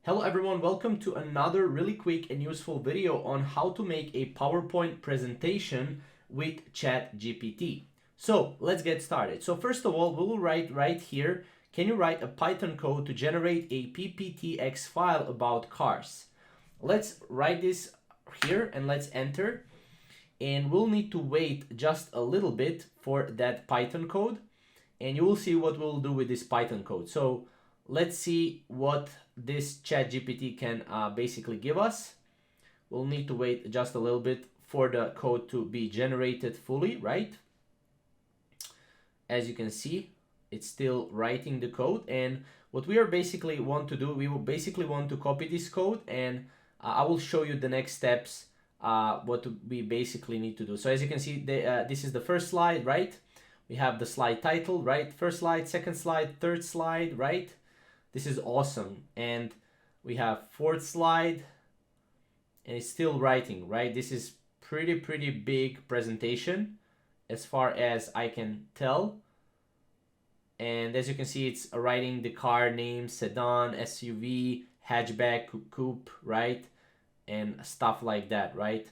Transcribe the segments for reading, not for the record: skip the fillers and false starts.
Hello everyone, welcome to another really quick and useful video on how to make a PowerPoint presentation with ChatGPT. So let's get started. So first of all, we will write right here, can you write a Python code to generate a PPTX file about cars? Let's write this here and let's enter. And we'll need to wait just a little bit for that Python code. And you will see what we'll do with this Python code. So let's see what this ChatGPT can basically give us. We'll need to wait just a little bit for the code to be generated fully, right? As you can see, it's still writing the code. And what we are basically want to do, we will basically want to copy this code, and I will show you the next steps, what we basically need to do. So as you can see, this is the first slide, right? We have the slide title, right? First slide, second slide, third slide, right? This is awesome. And we have fourth slide, and it's still writing, right? This is pretty big presentation as far as I can tell. And as you can see, it's writing the car name, sedan, SUV, hatchback, coupe, right? And stuff like that, right?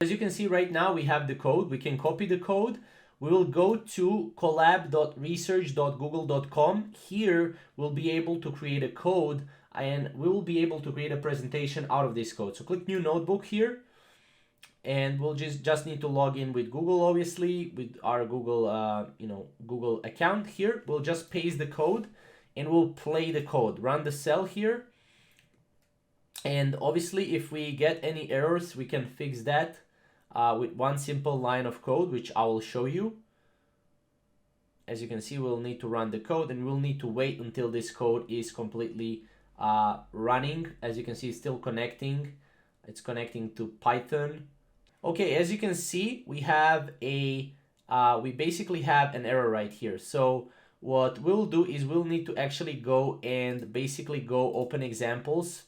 As you can see right now, we have the code. We can copy the code. We will go to collab.research.google.com. Here we'll be able to create a code, and we will be able to create a presentation out of this code. So click new notebook here, and we'll just need to log in with Google, obviously, with our Google Google account here. We'll just paste the code and we'll play the code. Run the cell here. And obviously if we get any errors, we can fix that with one simple line of code, which I will show you. As you can see, we'll need to run the code, and we'll need to wait until this code is completely running. As you can see, it's still connecting. It's connecting to Python. Okay, as you can see, we have we basically have an error right here. So what we'll do is we'll need to actually go and basically go open examples,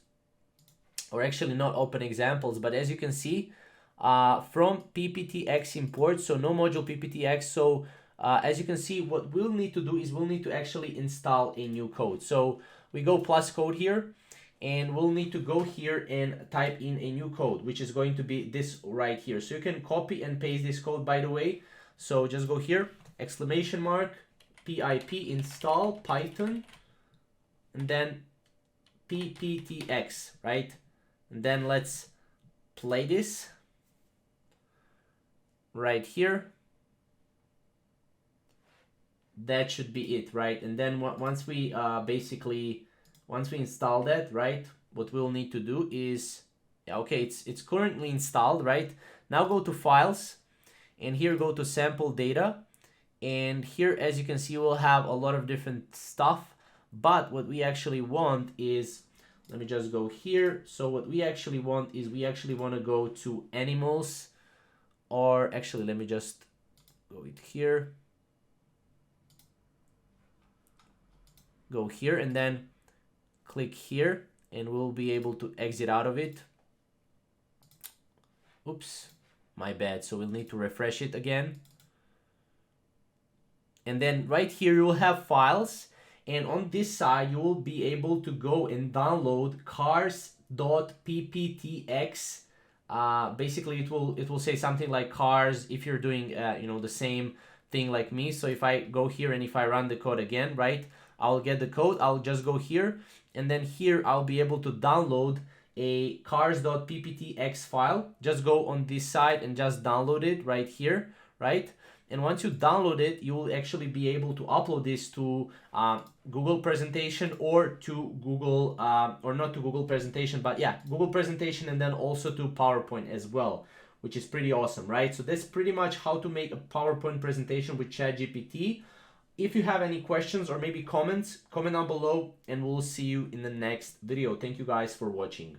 or actually not open examples, but as you can see, from PPTX import, so no module PPTX. So as you can see, what we'll need to do is we'll need to actually install a new code. So we go plus code here, and we'll need to go here and type in a new code, which is going to be this right here. So you can copy and paste this code, by the way. So just go here, exclamation mark, pip install Python, and then PPTX, right? And then let's play this right here. That should be it, right? And then once we install that, right, what we'll need to do is, okay, it's currently installed, right? Now go to files, and here go to sample data, and here, as you can see, we'll have a lot of different stuff. But what we actually want is, let me just go here. So what we actually want is we actually want to go to animals, or actually let me just go it here. Go here and then click here, and we'll be able to exit out of it. Oops, my bad. So we'll need to refresh it again. And then right here you will have files, and on this side you will be able to go and download cars.pptx. Basically it will say something like cars if you're doing the same thing like me. So if I go here and if I run the code again, right, I'll get the code. I'll just go here, and then here I'll be able to download a cars.pptx file. Just go on this side and just download it right here, right? And once you download it, you will actually be able to upload this to Google Presentation, or to Google, or not to Google Presentation, but yeah, Google Presentation, and then also to PowerPoint as well, which is pretty awesome, right? So that's pretty much how to make a PowerPoint presentation with ChatGPT. If you have any questions or maybe comments, comment down below, and we'll see you in the next video. Thank you guys for watching.